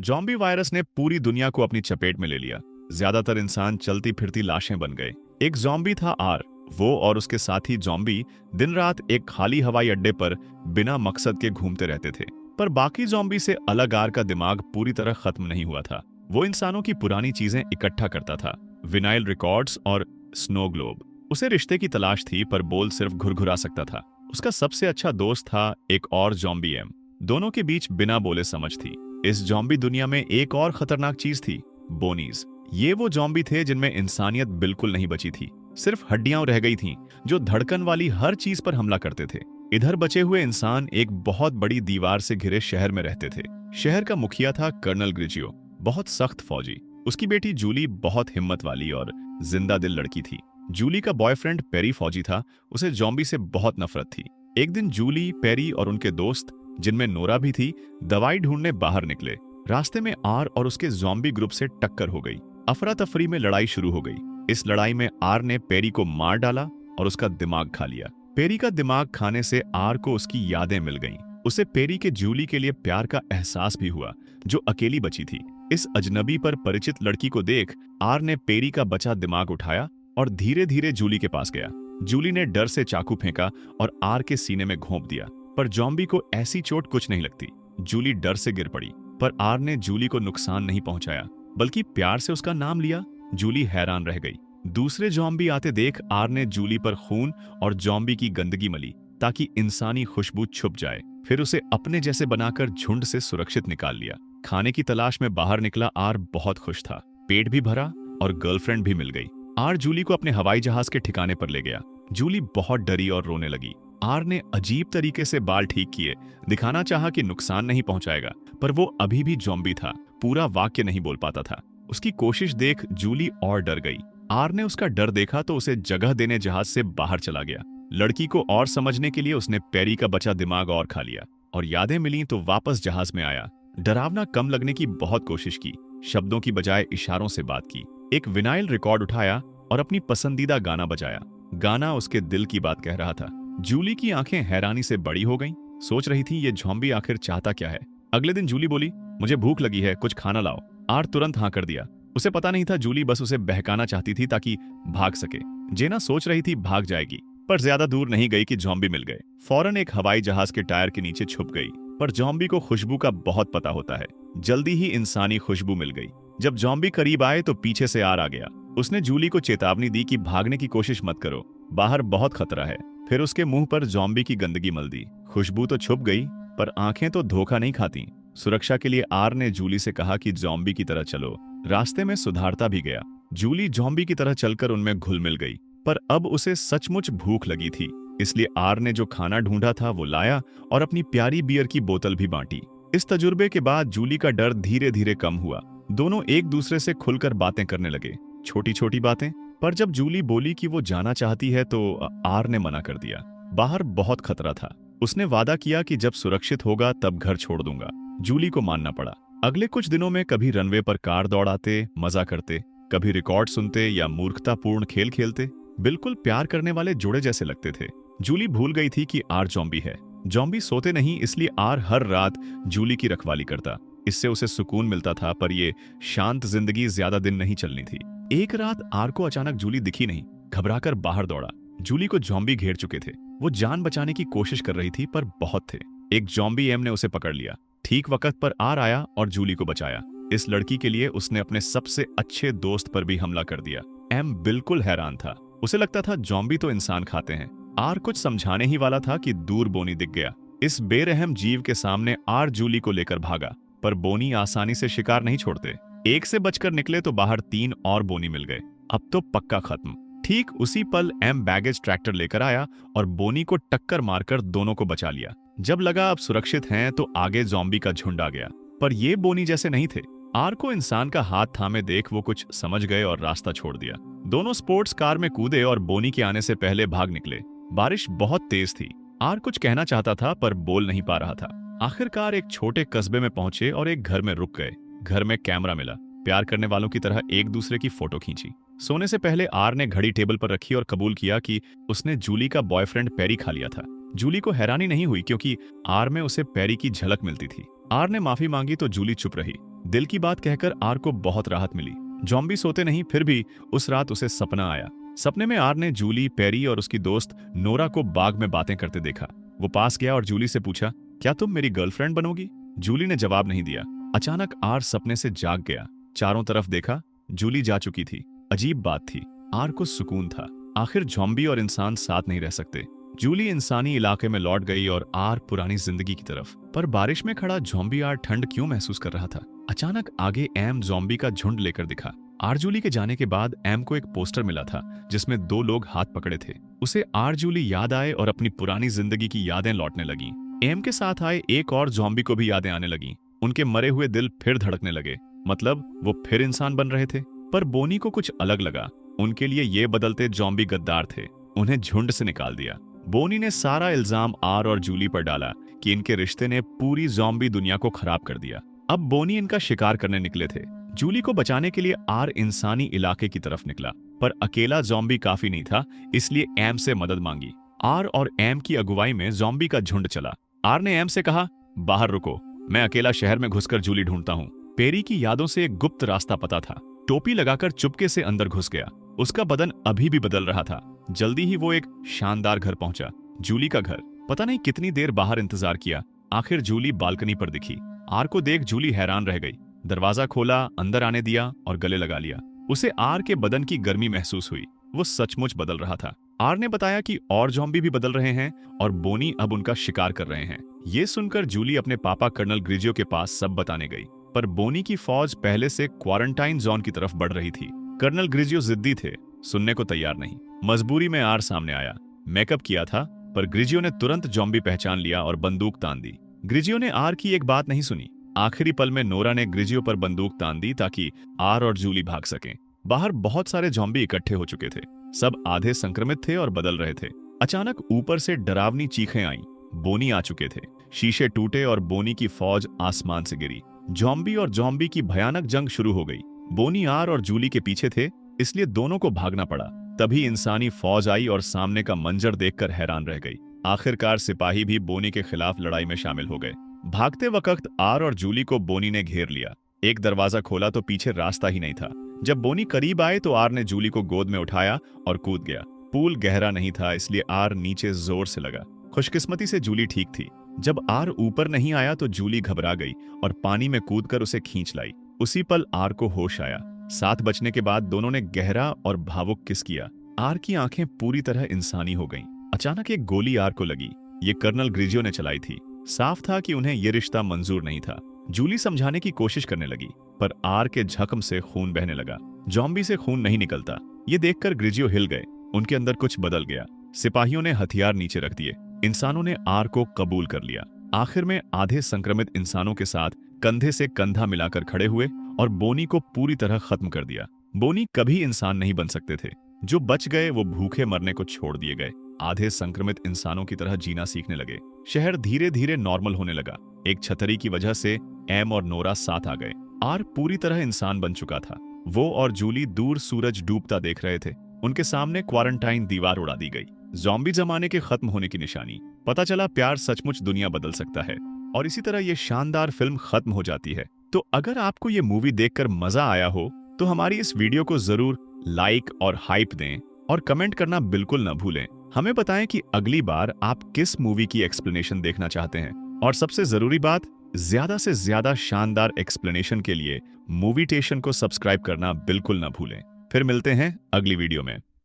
Zombie virus ने पूरी दुनिया को अपनी चपेट में ले लिया। ज्यादातर इंसान चलती फिरती लाशें बन गए। एक जॉम्बी था आर। वो और उसके साथी जॉम्बी दिन रात एक खाली हवाई अड्डे पर बिना मकसद के घूमते रहते थे। पर बाकी जॉम्बी से अलग आर का दिमाग पूरी तरह खत्म नहीं हुआ था। वो इंसानों की पुरानी चीजें इकट्ठा करता था, विनाइल रिकॉर्ड्स और स्नो ग्लोब। उसे रिश्ते की तलाश थी, पर बोल सिर्फ घुरघुरा सकता था। उसका सबसे अच्छा दोस्त था एक और जॉम्बी एम। दोनों के बीच बिना बोले समझ थी। इस जॉम्बी दुनिया में एक और खतरनाक चीज थी, बोनीज। ये वो जॉम्बी थे जिनमें इंसानियत बिल्कुल नहीं बची थी। सिर्फ हड्डियां रह गई थीं, जो धड़कन वाली हर चीज पर हमला करते थे। इधर बचे हुए इंसान एक बहुत बड़ी दीवार से घिरे शहर में रहते थे। शहर का मुखिया था कर्नल ग्रिजियो, बहुत सख्त फौजी। उसकी बेटी जूली बहुत हिम्मत वाली और जिंदा दिल लड़की थी। जूली का बॉयफ्रेंड पेरी फौजी था। उसे जॉम्बी से बहुत नफरत थी। एक दिन जूली, पेरी और उनके दोस्त, जिनमें नोरा भी थी, दवाई ढूंढने बाहर निकले। रास्ते में आर और उसके जॉम्बी ग्रुप से टक्कर हो गई। अफरा तफरी में लड़ाई शुरू हो गई। इस लड़ाई में आर ने पेरी को मार डाला और उसका दिमाग खा लिया। पेरी का दिमाग खाने से आर को उसकी यादें मिल गईं। उसे पेरी के जूली के लिए प्यार का एहसास भी हुआ, जो अकेली बची थी। इस अजनबी पर परिचित लड़की को देख आर ने पेरी का बचा दिमाग उठाया और धीरे धीरे जूली के पास गया। जूली ने डर से चाकू फेंका और आर के सीने में घोंप दिया, पर जॉम्बी को ऐसी चोट कुछ नहीं लगती। जूली डर से गिर पड़ी, पर आर ने जूली को नुकसान नहीं पहुंचाया, बल्कि प्यार से उसका नाम लिया। जूली हैरान रह गई। दूसरे जॉम्बी आते देख आर ने जूली पर खून और जॉम्बी की गंदगी मली, ताकि इंसानी खुशबू छुप जाए। फिर उसे अपने जैसे बनाकर झुंड से सुरक्षित निकाल लिया। खाने की तलाश में बाहर निकला आर बहुत खुश था। पेट भी भरा और गर्लफ्रेंड भी मिल गई। आर जूली को अपने हवाई जहाज के ठिकाने पर ले गया। जूली बहुत डरी और रोने लगी। आर ने अजीब तरीके से बाल ठीक किए, दिखाना चाहा कि नुकसान नहीं पहुंचाएगा, पर वो अभी भी जॉम्बी था। पूरा वाक्य नहीं बोल पाता था। उसकी कोशिश देख जूली और डर गई। आर ने उसका डर देखा तो उसे जगह देने जहाज से बाहर चला गया। लड़की को और समझने के लिए उसने पेरी का बचा दिमाग और खा लिया, और यादें मिली तो वापस जहाज में आया। डरावना कम लगने की बहुत कोशिश की, शब्दों की बजाय इशारों से बात की। एक विनाइल रिकॉर्ड उठाया और अपनी पसंदीदा गाना बजाया। गाना उसके दिल की बात कह रहा था। जूली की आंखें हैरानी से बड़ी हो गईं। सोच रही थी ये जॉम्बी आखिर चाहता क्या है। अगले दिन जूली बोली, मुझे भूख लगी है, कुछ खाना लाओ। आर तुरंत हाँ कर दिया। उसे पता नहीं था जूली बस उसे बहकाना चाहती थी ताकि भाग सके। जेना सोच रही थी भाग जाएगी, पर ज्यादा दूर नहीं गई कि जॉम्बी मिल गए। फौरन एक हवाई जहाज के टायर के नीचे छुप गई। पर जॉम्बी को खुशबू का बहुत पता होता है। जल्दी ही इंसानी खुशबू मिल गई। जब जॉम्बी करीब आए तो पीछे से आर आ गया। उसने जूली को चेतावनी दी कि भागने की कोशिश मत करो, बाहर बहुत खतरा है। फिर उसके मुंह पर जॉम्बी की गंदगी मल दी। खुशबू तो छुप गई, पर आंखें तो धोखा नहीं खाती। सुरक्षा के लिए आर ने जूली से कहा कि जॉम्बी की तरह चलो। रास्ते में सुधारता भी गया। जूली जॉम्बी की तरह चलकर उनमें घुल मिल गई। पर अब उसे सचमुच भूख लगी थी, इसलिए आर ने जो खाना ढूंढा था वो लाया और अपनी प्यारी बियर की बोतल भी बांटी। इस तजुर्बे के बाद जूली का डर धीरे धीरे कम हुआ। दोनों एक दूसरे से खुलकर बातें करने लगे, छोटी छोटी बातें। पर जब जूली बोली कि वो जाना चाहती है तो आर ने मना कर दिया। बाहर बहुत खतरा था। उसने वादा किया कि जब सुरक्षित होगा तब घर छोड़ दूंगा। जूली को मानना पड़ा। अगले कुछ दिनों में कभी रनवे पर कार दौड़ाते, मजा करते, कभी रिकॉर्ड सुनते या मूर्खतापूर्ण खेल खेलते। बिल्कुल प्यार करने वाले जोड़े जैसे लगते थे। जूली भूल गई थी कि आर जॉम्बी है। जॉम्बी सोते नहीं, इसलिए आर हर रात जूली की रखवाली करता। इससे उसे सुकून मिलता था, पर ये शांत जिंदगी ज्यादा दिन नहीं चलनी थी। एक रात आर को अचानक जूली दिखी नहीं। घबराकर बाहर दौड़ा। जूली को जॉम्बी घेर चुके थे। वो जान बचाने की कोशिश कर रही थी, पर बहुत थे। एक जॉम्बी एम ने उसे पकड़ लिया। ठीक वक्त पर आर आया और जूली को बचाया। इस लड़की के लिए उसने अपने सबसे अच्छे दोस्त पर भी हमला कर दिया। एम बिल्कुल हैरान था। उसे लगता था जॉम्बी तो इंसान खाते हैं। आर कुछ समझाने ही वाला था कि दूर बोनी दिख गया। इस बेरहम जीव के सामने आर जूली को लेकर भागा, पर बोनी आसानी से शिकार नहीं छोड़ते। एक से बचकर निकले तो बाहर 3 और बोनी मिल गए। अब तो पक्का खत्म। ठीक उसी पल एम बैगेज ट्रैक्टर लेकर आया और बोनी को टक्कर मारकर दोनों को बचा लिया। जब लगा अब सुरक्षित हैं तो आगे जॉम्बी का झुंड आ गया, पर ये बोनी जैसे नहीं थे। आर को इंसान का हाथ थामे देख वो कुछ समझ गए और रास्ता छोड़ दिया। दोनों स्पोर्ट्स कार में कूदे और बोनी के आने से पहले भाग निकले। बारिश बहुत तेज थी। आर कुछ कहना चाहता था पर बोल नहीं पा रहा था। आखिरकार एक छोटे कस्बे में पहुंचे और एक घर में रुक गए। घर में कैमरा मिला। प्यार करने वालों की तरह एक दूसरे की फोटो खींची। सोने से पहले आर ने घड़ी टेबल पर रखी और कबूल किया कि उसने जूली का बॉयफ्रेंड पेरी खा लिया था। जूली को हैरानी नहीं हुई, क्योंकि आर में उसे पेरी की झलक मिलती थी। आर ने माफी मांगी तो जूली चुप रही। दिल की बात कहकर आर को बहुत राहत मिली। जॉम्बी सोते नहीं, फिर भी उस रात उसे सपना आया। सपने में आर ने जूली, पेरी और उसकी दोस्त नोरा को बाग में बातें करते देखा। वो पास गया और जूली से पूछा, क्या तुम मेरी गर्लफ्रेंड बनोगी? जूली ने जवाब नहीं दिया। अचानक आर सपने से जाग गया। चारों तरफ देखा, जूली जा चुकी थी। अजीब बात थी, आर को सुकून था। आखिर जॉम्बी और इंसान साथ नहीं रह सकते। जूली इंसानी इलाके में लौट गई और आर पुरानी जिंदगी की तरफ। पर बारिश में खड़ा जॉम्बी आर ठंड क्यों महसूस कर रहा था? अचानक आगे एम जॉम्बी का झुंड लेकर दिखा। आर जूली के जाने के बाद एम को एक पोस्टर मिला था जिसमें 2 लोग हाथ पकड़े थे। उसे आर जूली याद आए और अपनी पुरानी जिंदगी की यादें लौटने लगीं। एम के साथ आए एक और जॉम्बी को भी यादें आने लगीं। उनके मरे हुए दिल फिर धड़कने लगे, मतलब वो फिर इंसान बन रहे थे। पर बोनी को कुछ अलग लगा। उनके लिए ये बदलते जॉम्बी गद्दार थे। उन्हें झुंड से निकाल दिया। बोनी ने सारा इल्जाम आर और जूली पर डाला कि इनके रिश्ते ने पूरी जॉम्बी दुनिया को खराब कर दिया। अब बोनी इनका शिकार करने निकले थे। जूली को बचाने के लिए आर इंसानी इलाके की तरफ निकला, पर अकेला जॉम्बी काफी नहीं था, इसलिए एम से मदद मांगी। आर और एम की अगुवाई में जॉम्बी का झुंड चला। आर ने एम से कहा, बाहर रुको, मैं अकेला शहर में घुसकर जूली ढूंढता हूँ। पेरी की यादों से एक गुप्त रास्ता पता था। टोपी लगाकर चुपके से अंदर घुस गया। उसका बदन अभी भी बदल रहा था। जल्दी ही वो एक शानदार घर पहुंचा, जूली का घर। पता नहीं कितनी देर बाहर इंतजार किया। आखिर जूली बालकनी पर दिखी। आर को देख जूली हैरान रह गई। दरवाजा खोला, अंदर आने दिया और गले लगा लिया। उसे आर के बदन की गर्मी महसूस हुई। वो सचमुच बदल रहा था। आर ने बताया कि और जॉम्बी भी बदल रहे हैं और बोनी अब उनका शिकार कर रहे हैं। ये सुनकर जूली अपने पापा कर्नल ग्रिजियो के पास सब बताने गई। पर बोनी की फौज पहले से क्वारंटाइन जोन की तरफ बढ़ रही थी। कर्नल ग्रिजियो जिद्दी थे, सुनने को तैयार नहीं। मजबूरी में आर सामने आया। मेकअप किया था, पर ग्रिजियो ने तुरंत जॉम्बी पहचान लिया और बंदूक तान दी। ग्रिजियो ने आर की एक बात नहीं सुनी। आखिरी पल में नोरा ने ग्रिजियो पर बंदूक तान दी ताकि आर और जूली भाग सकें। बाहर बहुत सारे जॉम्बी इकट्ठे हो चुके थे। सब आधे संक्रमित थे और बदल रहे थे। अचानक ऊपर से डरावनी चीखें आईं। बोनी आ चुके थे। शीशे टूटे और बोनी की फौज आसमान से गिरी। जॉम्बी और जॉम्बी की भयानक जंग शुरू हो गई। बोनी आर और जूली के पीछे थे, इसलिए दोनों को भागना पड़ा। तभी इंसानी फौज आई और सामने का मंजर देखकर हैरान रह गई। आखिरकार सिपाही भी बोनी के खिलाफ लड़ाई में शामिल हो गए। भागते वक्त आर और जूली को बोनी ने घेर लिया। एक दरवाजा खोला तो पीछे रास्ता ही नहीं था। जब बोनी करीब आए तो आर ने जूली को गोद में उठाया और कूद गया। पूल गहरा नहीं था, इसलिए आर नीचे जोर से लगा। खुशकिस्मती से जूली ठीक थी। जब आर ऊपर नहीं आया तो जूली घबरा गई और पानी में कूदकर उसे खींच लाई। उसी पल आर को होश आया। 7 बजने के बाद दोनों ने गहरा और भावुक किस किया। आर की आंखें पूरी तरह इंसानी हो गईं। अचानक एक गोली आर को लगी। ये कर्नल ग्रिजियो ने चलाई थी। साफ था कि उन्हें यह रिश्ता मंजूर नहीं था। जूली समझाने की कोशिश करने लगी, पर आर के जख्म से खून बहने लगा। जॉम्बी से खून नहीं निकलता। ये देखकर ग्रिजियो हिल गए। उनके अंदर कुछ बदल गया। सिपाहियों ने हथियार नीचे रख दिए। इंसानों ने आर को कबूल कर लिया। आखिर में आधे संक्रमित इंसानों के साथ कंधे से कंधा मिलाकर खड़े हुए और बोनी को पूरी तरह खत्म कर दिया। बोनी कभी इंसान नहीं बन सकते थे। जो बच गए वो भूखे मरने को छोड़ दिए गए। आधे संक्रमित इंसानों की तरह जीना सीखने लगे। शहर धीरे धीरे नॉर्मल होने लगा। एक छतरी की वजह से एम और नोरा साथ आ गए। आर पूरी तरह इंसान बन चुका था। वो और जूली दूर सूरज डूबता देख रहे थे। उनके सामने क्वारंटाइन दीवार उड़ा दी गई। ज़ॉम्बी जमाने के खत्म होने की निशानी। पता चला प्यार सचमुच दुनिया बदल सकता है। और इसी तरह ये शानदार फिल्म खत्म हो जाती है। तो अगर आपको ये मूवी देखकर मजा आया हो तो हमारी इस वीडियो को जरूर लाइक और हाइप दें और कमेंट करना बिल्कुल न भूलें। हमें बताएं कि अगली बार आप किस मूवी की एक्सप्लेनेशन देखना चाहते हैं। और सबसे जरूरी बात, ज्यादा से ज्यादा शानदार एक्सप्लेनेशन के लिए मूवीटेशन को सब्सक्राइब करना बिल्कुल न भूलें। फिर मिलते हैं अगली वीडियो में।